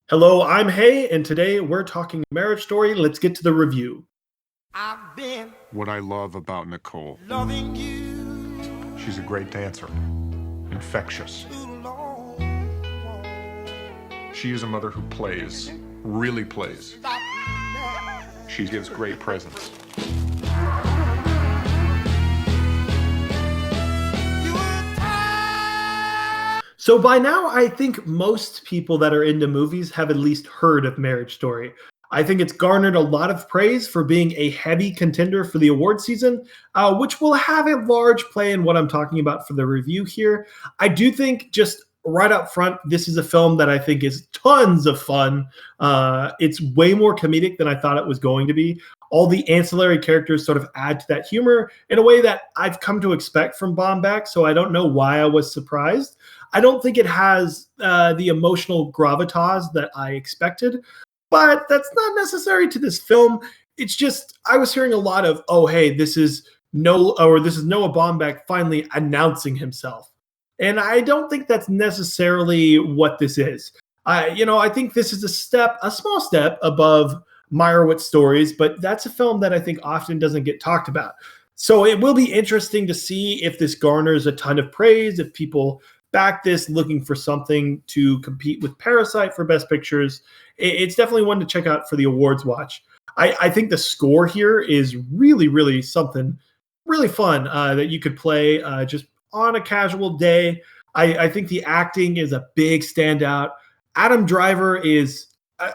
Hello, I'm Hay, and today we're talking Marriage Story. Let's get to the review. I've been What I love about Nicole. loving you She's a great dancer, infectious. too long. She is a mother who plays, really plays. Stop now. She gives great presents. You were tired. So, by now, I think most people that are into movies have at least heard of Marriage Story. I think it's garnered a lot of praise for being a heavy contender for the award season, which will have a large play in what I'm talking about for the review here. I do think, just right up front, this is a film that I think is tons of fun. It's way more comedic than I thought it was going to be. All the ancillary characters sort of add to that humor in a way that I've come to expect from Baumbach, so I don't know why I was surprised. I don't think it has the emotional gravitas that I expected, but that's not necessary to this film. It's just I was hearing a lot of, oh hey, this is Noah Baumbach finally announcing himself, and I don't think that's necessarily what this is. I think this is a small step above Meyerowitz stories, but that's a film that I think often doesn't get talked about. So it will be interesting to see if this garners a ton of praise, if people back this looking for something to compete with Parasite for Best Pictures. It's definitely one to check out for the awards watch. I think the score here is really, really something really fun that you could play just on a casual day. I think the acting is a big standout. Adam Driver is,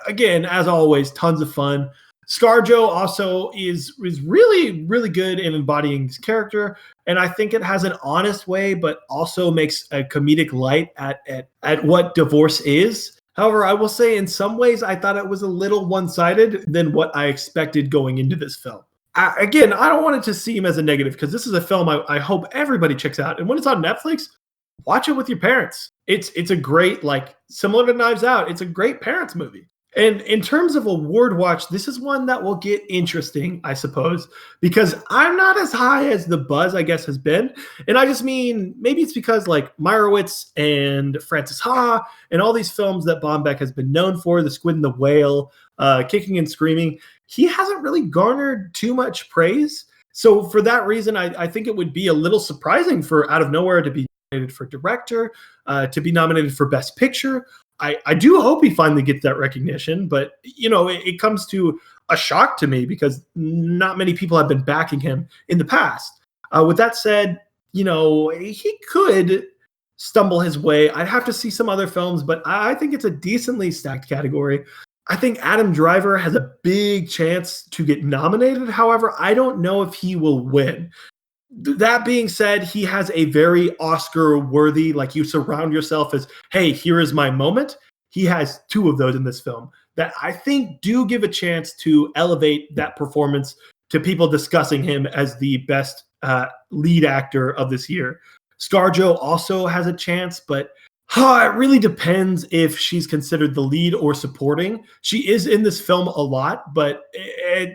again, as always, tons of fun. ScarJo also is really, really good in embodying his character. And I think it has an honest way, but also makes a comedic light at what divorce is. However, I will say in some ways, I thought it was a little one-sided than what I expected going into this film. Again, I don't want it to seem as a negative because this is a film I hope everybody checks out. And when it's on Netflix, watch it with your parents. It's a great, like, similar to Knives Out, it's a great parents movie. And in terms of award watch, this is one that will get interesting, I suppose, because I'm not as high as the buzz, I guess, has been. And I just mean, maybe it's because like Meyerowitz and Francis Ha and all these films that Baumbach has been known for, The Squid and the Whale, Kicking and Screaming, he hasn't really garnered too much praise. So for that reason, I think it would be a little surprising for Out of Nowhere to be nominated for director, to be nominated for Best Picture. I do hope he finally gets that recognition, but it comes to a shock to me because not many people have been backing him in the past. With that said, he could stumble his way. I'd have to see some other films, but I think it's a decently stacked category. I think Adam Driver has a big chance to get nominated. However, I don't know if he will win. That being said, he has a very Oscar-worthy, like you surround yourself as, hey, here is my moment. He has two of those in this film that I think do give a chance to elevate that performance to people discussing him as the best lead actor of this year. ScarJo also has a chance, but it really depends if she's considered the lead or supporting. She is in this film a lot, but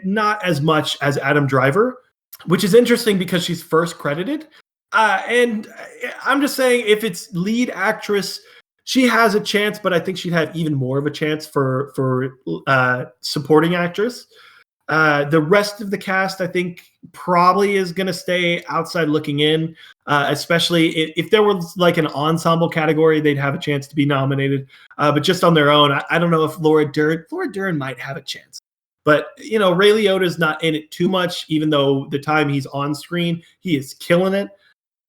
not as much as Adam Driver, which is interesting because she's first credited. And I'm just saying, if it's lead actress, she has a chance, but I think she'd have even more of a chance for supporting actress. The rest of the cast, I think, probably is going to stay outside looking in, especially if there was like an ensemble category, they'd have a chance to be nominated. But just on their own, I don't know if Laura Dern might have a chance. But, Ray Liotta's not in it too much, even though the time he's on screen, he is killing it.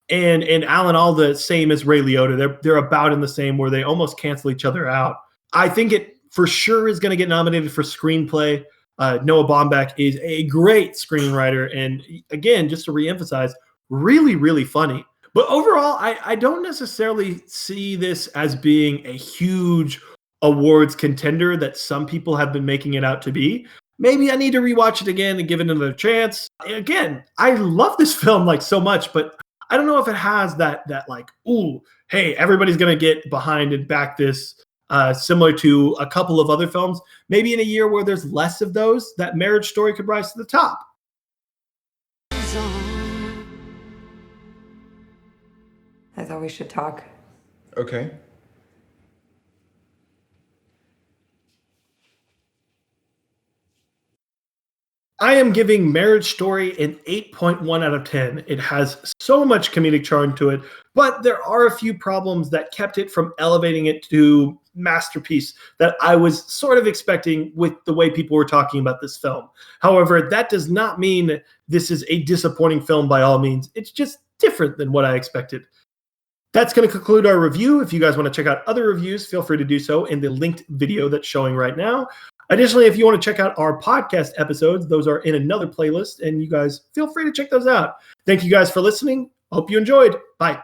And Alan Alda, same as Ray Liotta. They're about in the same where they almost cancel each other out. I think it for sure is going to get nominated for screenplay. Noah Baumbach is a great screenwriter. And again, just to reemphasize, really, really funny. But overall, I don't necessarily see this as being a huge awards contender that some people have been making it out to be. Maybe I need to rewatch it again and give it another chance. Again, I love this film like so much, but I don't know if it has that like, ooh, hey, everybody's going to get behind and back this, similar to a couple of other films. Maybe in a year where there's less of those, that Marriage Story could rise to the top. I thought we should talk. Okay. I am giving Marriage Story an 8.1 out of 10. It has so much comedic charm to it, but there are a few problems that kept it from elevating it to masterpiece that I was sort of expecting with the way people were talking about this film. However, that does not mean this is a disappointing film by all means. It's just different than what I expected. That's going to conclude our review. If you guys want to check out other reviews, feel free to do so in the linked video that's showing right now. Additionally, if you want to check out our podcast episodes, those are in another playlist, and you guys feel free to check those out. Thank you guys for listening. Hope you enjoyed. Bye.